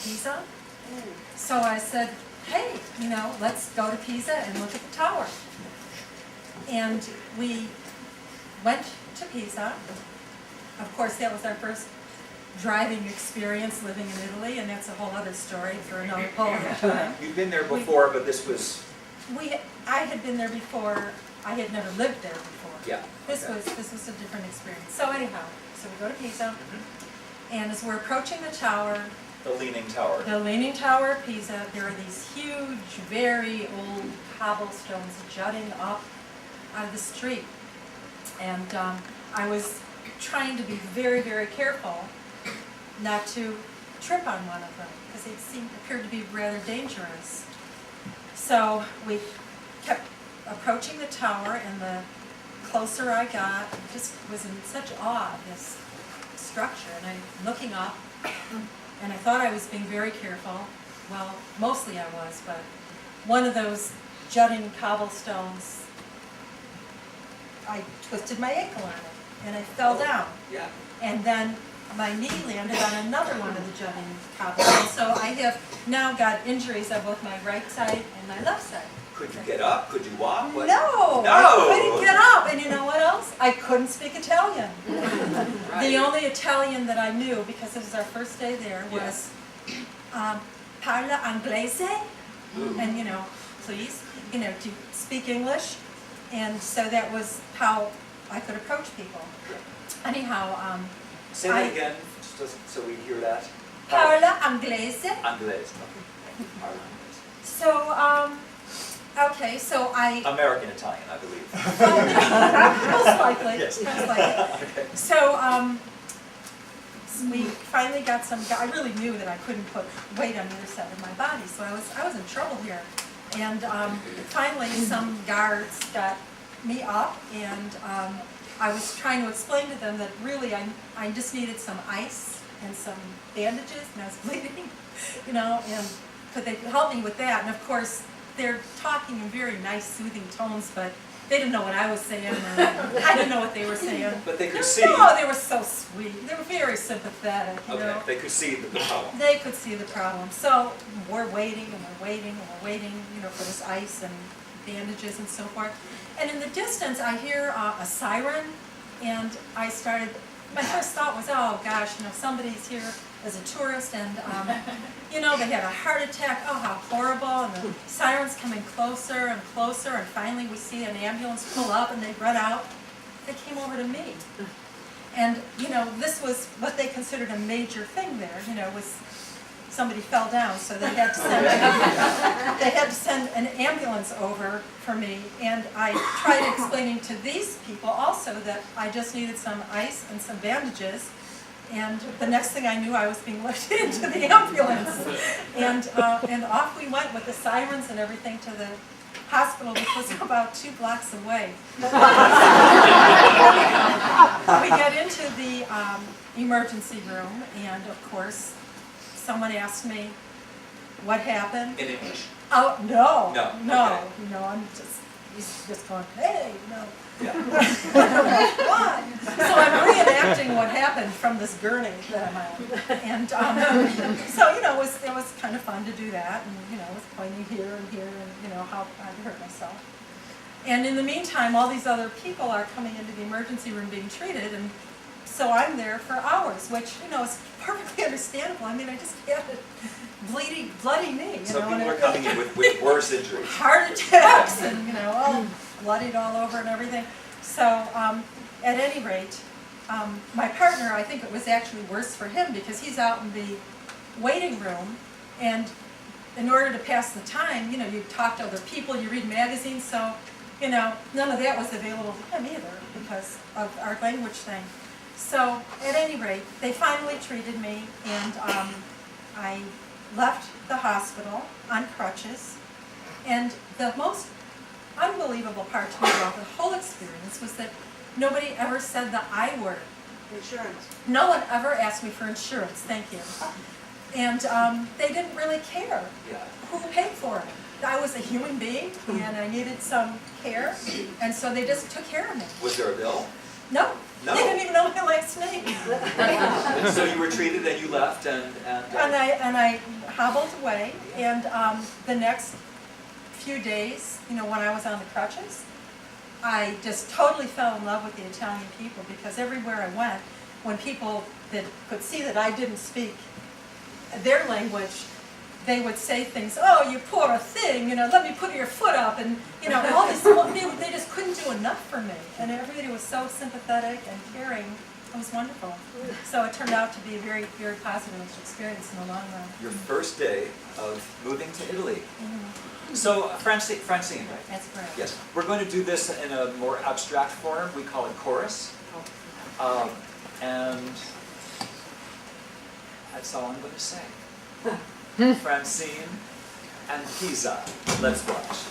Pisa. So I said, hey, let's go to Pisa and look at the tower. And we went to Pisa. Of course, that was our first driving experience living in Italy, and that's a whole other story for another whole time. You've been there before, but this was... I had been there before. I had never lived there before. Yeah. This was a different experience. So anyhow, so we go to Pisa, and as we're approaching the tower, The Leaning Tower. the Leaning Tower of Pisa, there are these huge, very old cobblestones jutting up out of the street. And I was trying to be very, very careful not to trip on one of them, because they appeared to be rather dangerous. So we kept approaching the tower, and the closer I got, I just was in such awe of this structure. And I'm looking up, and I thought I was being very careful. Well, mostly I was, but one of those jutting cobblestones, I twisted my ankle on it, and I fell down. Yeah. And then my knee landed on another one of the jutting cobblestones. So I have now got injuries on both my right side and my left side. Could you get up? Could you walk? What? No, No! I couldn't get up. And you know what else? I couldn't speak Italian. Right. The only Italian that I knew, because it was our first day there, was parla inglese? And please, do you speak English? And so that was how I could approach people. Anyhow, Say that again, just so we hear that. parla inglese. Anglais. Okay. Parla Anglais. So, okay, so I... American Italian, I believe. most likely. Yes. Most likely. Okay. So, we finally got some... I really knew that I couldn't put weight on either side of my body, so I was in trouble here. And finally, some guards got me up, and I was trying to explain to them that really I just needed some ice and some bandages, and I was bleeding, and could they help me with that? And of course, they're talking in very nice, soothing tones, but they didn't know what I was saying, and I didn't know what they were saying. But they could see. No, they were so sweet. They were very sympathetic, Okay, they could see the problem. They could see the problem. So we're waiting, and we're waiting, and we're waiting, for this ice and bandages and so forth. And in the distance, I hear a siren, and my first thought was, oh gosh, somebody's here as a tourist, and they had a heart attack. Oh, how horrible! And the siren's coming closer and closer, and finally we see an ambulance pull up, and they run out. They came over to me, and this was what they considered a major thing there. Was somebody fell down, so they had to send an ambulance over for me. And I tried explaining to these people also that I just needed some ice and some bandages. And the next thing I knew, I was being lifted into the ambulance. And off we went with the sirens and everything to the hospital, which was about 2 blocks away. We get into the emergency room, and of course, someone asked me what happened. In English. Oh, no. No. Okay. He's just going, hey, Yeah. Why? So I'm reenacting what happened from this gurney that I'm on. And so, it was kind of fun to do that. And, I was pointing here and here and, how I'd hurt myself. And in the meantime, all these other people are coming into the emergency room being treated. And so I'm there for hours, which, is perfectly understandable. I mean, I just had a bloody knee. So people are coming in with worse injuries. Heart attacks and, all bloodied all over and everything. So at any rate, my partner, I think it was actually worse for him because he's out in the waiting room, and in order to pass the time, you talk to other people, you read magazines, so, none of that was available to him either because of our language thing. So at any rate, they finally treated me, and I left the hospital on crutches, and the most unbelievable part to me about the whole experience was that nobody ever said the I word. Insurance. No one ever asked me for insurance, thank you. And they didn't really care Yeah. who paid for it. I was a human being, and I needed some care, and so they just took care of me. Was there a bill? No, No. They didn't even know my last name. So you were treated and you left And I hobbled away, and the next few days, you know, when I was on the crutches, I just totally fell in love with the Italian people, because everywhere I went, when people that could see that I didn't speak their language, they would say things, oh, you poor thing, you know, let me put your foot up, and, you know, all this, they just couldn't do enough for me, and everybody was so sympathetic and caring. It was wonderful. So it turned out to be a very, very positive experience in the long run. your first day of moving to Italy. Mm-hmm. So Francine, right? That's correct. Yes. We're going to do this in a more abstract form. We call it chorus. And that's all I'm going to say. Francine and Pisa. Let's watch.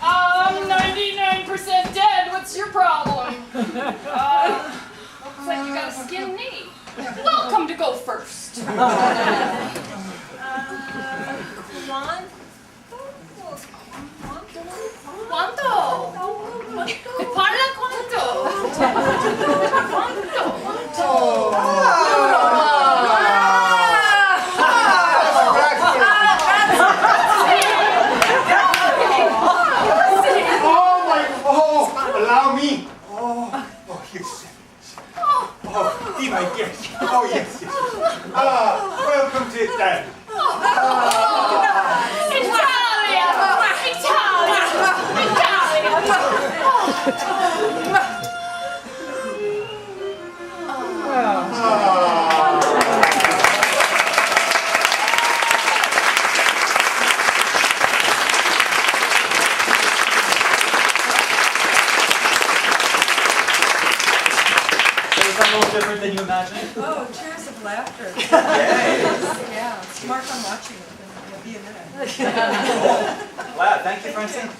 I'm 99% dead. What's your problem? Looks like you got a skin knee. Welcome to go first. Quanto? Parla quanto? Allow me. Oh, yes. Oh, did I guess? Oh, yes, yes. Welcome to Italy. Italia! different than you imagined? Oh, tears of laughter. Yay. Yeah, mark on watching it, and you'll be a minute. Glad. Thank you, Francine.